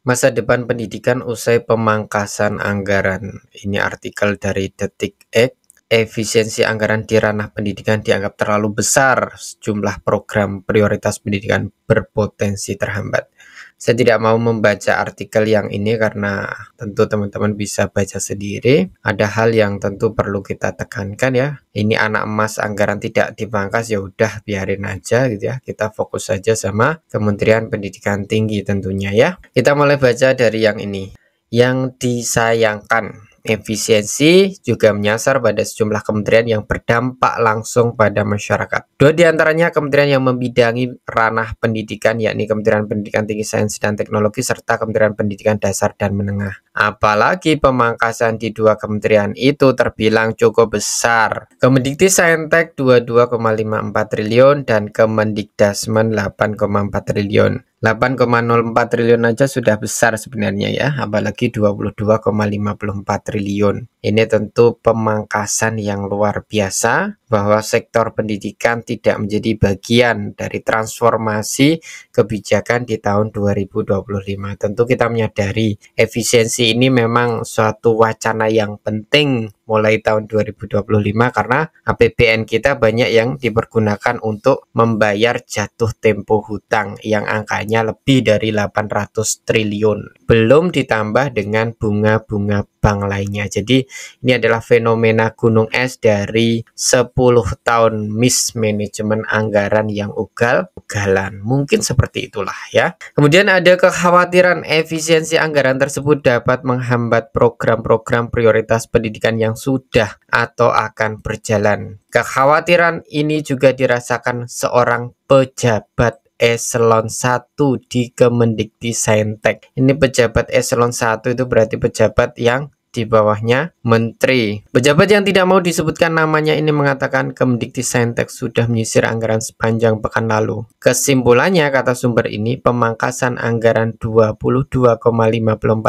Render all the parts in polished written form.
Masa depan pendidikan usai pemangkasan anggaran. Ini artikel dari Detik.X. Efisiensi anggaran di ranah pendidikan dianggap terlalu besar. Sejumlah program prioritas pendidikan berpotensi terhambat. Saya tidak mau membaca artikel yang ini karena tentu teman-teman bisa baca sendiri. Ada hal yang tentu perlu kita tekankan ya. Ini anak emas anggaran tidak dipangkas, ya udah biarin aja gitu ya. Kita fokus saja sama Kementerian Pendidikan Tinggi tentunya ya. Kita mulai baca dari yang ini. Yang disayangkan, efisiensi juga menyasar pada sejumlah kementerian yang berdampak langsung pada masyarakat. Dua diantaranya kementerian yang membidangi ranah pendidikan, yakni Kementerian Pendidikan Tinggi, Sains dan Teknologi serta Kementerian Pendidikan Dasar dan Menengah. Apalagi pemangkasan di dua kementerian itu terbilang cukup besar. Kemendikti-Saintek 22,54 triliun dan Kemendikdasmen 8,4 triliun. 8,04 triliun aja sudah besar sebenarnya ya, apalagi 22,54 triliun. Ini tentu pemangkasan yang luar biasa, bahwa sektor pendidikan tidak menjadi bagian dari transformasi kebijakan di tahun 2025. Tentu kita menyadari efisiensi ini memang suatu wacana yang penting mulai tahun 2025 karena APBN kita banyak yang dipergunakan untuk membayar jatuh tempo hutang yang angkanya lebih dari 800 triliun. Belum ditambah dengan bunga-bunga bank lainnya. Jadi ini adalah fenomena gunung es dari 10 tahun mismanagement anggaran yang ugal-ugalan. Mungkin seperti itulah ya. Kemudian ada kekhawatiran efisiensi anggaran tersebut dapat menghambat program-program prioritas pendidikan yang sudah atau akan berjalan. Kekhawatiran ini juga dirasakan seorang pejabat eselon 1 di Kemendikti-Saintek. Ini pejabat eselon 1 itu berarti pejabat yang di bawahnya menteri. Pejabat yang tidak mau disebutkan namanya ini mengatakan Kemendikti-Saintek sudah menyisir anggaran sepanjang pekan lalu. Kesimpulannya, kata sumber ini, pemangkasan anggaran 22,54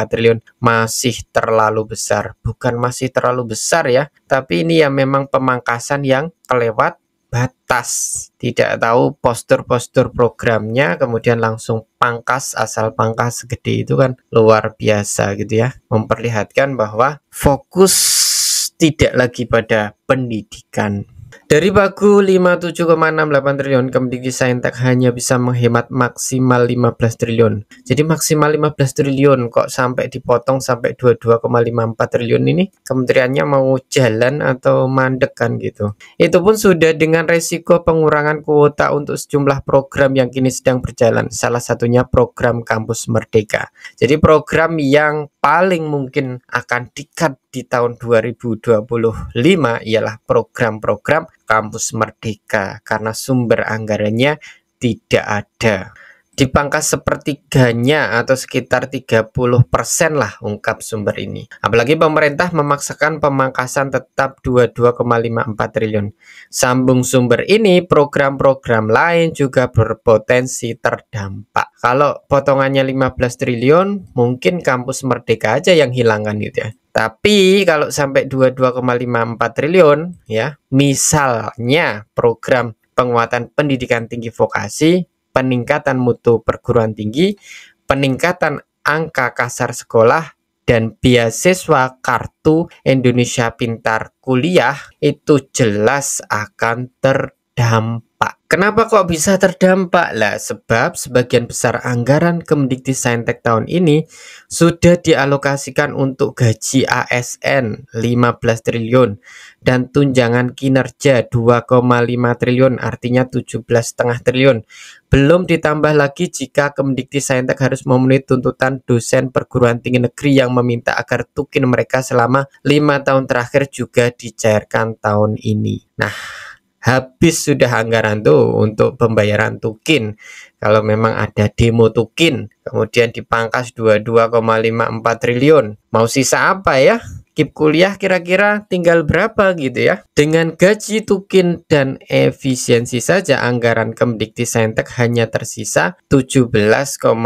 triliun masih terlalu besar. Bukan masih terlalu besar ya, tapi ini ya memang pemangkasan yang kelewat batas. Tidak tahu postur-postur programnya, kemudian langsung pangkas, asal pangkas segede itu kan luar biasa gitu ya. Memperlihatkan bahwa fokus tidak lagi pada pendidikan. Dari pagu 57,68 triliun, Kemendikti-Saintek hanya bisa menghemat maksimal 15 triliun. Jadi maksimal 15 triliun kok sampai dipotong sampai 22,54 triliun ini, kementeriannya mau jalan atau mandek kan gitu. Itu pun sudah dengan resiko pengurangan kuota untuk sejumlah program yang kini sedang berjalan. Salah satunya program Kampus Merdeka. Jadi program yang paling mungkin akan di-cut di tahun 2025 ialah program-program Kampus Merdeka karena sumber anggarannya tidak ada. Dipangkas sepertiganya atau sekitar 30% lah, ungkap sumber ini. Apalagi pemerintah memaksakan pemangkasan tetap 22,54 triliun. Sambung sumber ini, program-program lain juga berpotensi terdampak. Kalau potongannya 15 triliun, mungkin Kampus Merdeka aja yang hilangkan gitu ya. Tapi kalau sampai 22,54 triliun ya, misalnya program penguatan pendidikan tinggi vokasi, peningkatan mutu perguruan tinggi, peningkatan angka kasar sekolah, dan beasiswa kartu Indonesia Pintar Kuliah itu jelas akan terdampak. Kenapa kok bisa terdampak? Lah, sebab sebagian besar anggaran Kemendikti-Saintek tahun ini sudah dialokasikan untuk gaji ASN 15 triliun dan tunjangan kinerja 2,5 triliun, artinya 17,5 triliun. Belum ditambah lagi jika Kemendikti-Saintek harus memenuhi tuntutan dosen perguruan tinggi negeri yang meminta agar tukin mereka selama 5 tahun terakhir juga dicairkan tahun ini. Nah, habis sudah anggaran tuh untuk pembayaran tukin. Kalau memang ada demo tukin, kemudian dipangkas 22,54 triliun. Mau sisa apa ya? KIP kuliah kira-kira tinggal berapa gitu ya. Dengan gaji tukin dan efisiensi saja anggaran Kemendikti-Saintek hanya tersisa 17,76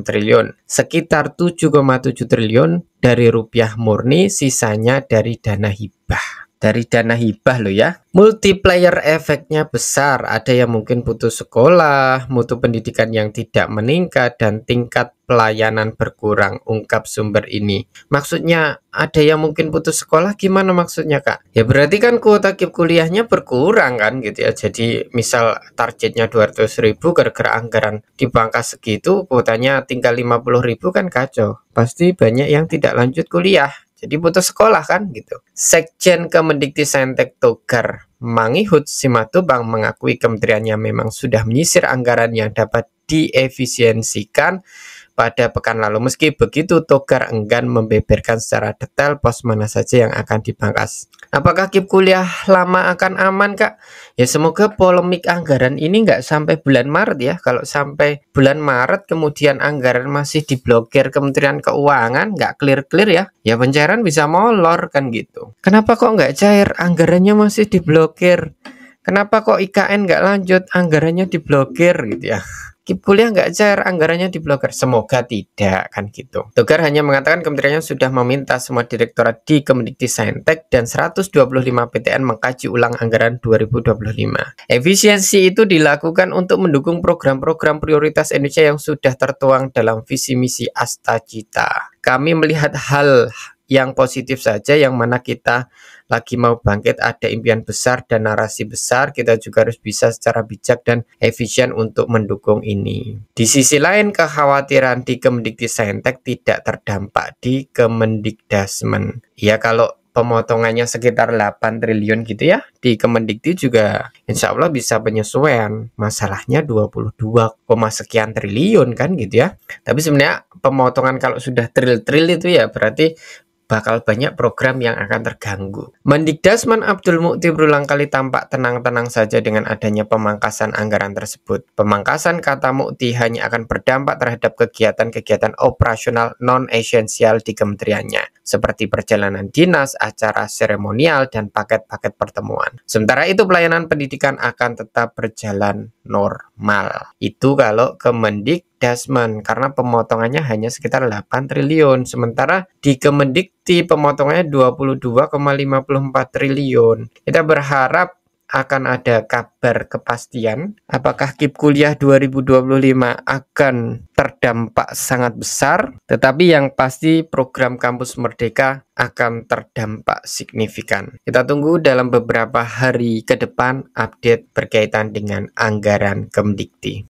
triliun. Sekitar 7,7 triliun dari rupiah murni, sisanya dari dana hibah. dari dana hibah loh ya. Multiplier efeknya besar, ada yang mungkin putus sekolah, mutu pendidikan yang tidak meningkat, dan tingkat pelayanan berkurang, ungkap sumber ini. Maksudnya ada yang mungkin putus sekolah, gimana maksudnya Kak? Ya berarti kan kuota KIP kuliahnya berkurang kan gitu ya. Jadi misal targetnya 200.000, gara-gara anggaran dipangkas segitu, kuotanya tinggal 50.000 kan kacau. Pasti banyak yang tidak lanjut kuliah. Jadi putus sekolah kan gitu. Sekjen Kemendikbudristek Togar Mangihut Simatupang mengakui kementeriannya memang sudah menyisir anggaran yang dapat diefisiensikan pada pekan lalu. Meski begitu, Togar enggan membeberkan secara detail pos mana saja yang akan dipangkas. Apakah KIP kuliah lama akan aman Kak? Ya semoga polemik anggaran ini nggak sampai bulan Maret ya. Kalau sampai bulan Maret kemudian anggaran masih diblokir Kementerian Keuangan, nggak clear-clear ya, ya pencairan bisa molor kan gitu. Kenapa kok nggak cair? Anggarannya masih diblokir. Kenapa kok IKN nggak lanjut? Anggarannya diblokir gitu ya. KIP kuliah nggak cair, anggarannya diblokir. Semoga tidak kan gitu. Togar hanya mengatakan kementeriannya sudah meminta semua direktorat di Kemendikbudristek dan 125 PTN mengkaji ulang anggaran 2025. Efisiensi itu dilakukan untuk mendukung program-program prioritas Indonesia yang sudah tertuang dalam visi misi Astagita. Kami melihat hal yang positif saja, yang mana kita lagi mau bangkit, ada impian besar dan narasi besar, kita juga harus bisa secara bijak dan efisien untuk mendukung ini. Di sisi lain, kekhawatiran di Kemendikbudristek tidak terdampak di Kemendikdasmen. Ya kalau pemotongannya sekitar 8 triliun gitu ya, di Kemendikti juga insya Allah bisa penyesuaian. Masalahnya 22, sekian triliun kan gitu ya. Tapi sebenarnya pemotongan kalau sudah tril-tril itu ya berarti bakal banyak program yang akan terganggu. Mendikdasmen Abdul Mukti berulang kali tampak tenang-tenang saja dengan adanya pemangkasan anggaran tersebut. Pemangkasan, kata Mukti, hanya akan berdampak terhadap kegiatan-kegiatan operasional non-esensial di kementeriannya, seperti perjalanan dinas, acara seremonial, dan paket-paket pertemuan. Sementara itu pelayanan pendidikan akan tetap berjalan normal. Itu kalau Kemendikdasmen, karena pemotongannya hanya sekitar 8 triliun. Sementara di Kemendikti pemotongannya 22,54 triliun. Kita berharap akan ada kabar kepastian apakah KIP kuliah 2025 akan terdampak sangat besar, tetapi yang pasti program Kampus Merdeka akan terdampak signifikan. Kita tunggu dalam beberapa hari ke depan update berkaitan dengan anggaran Kemdikti.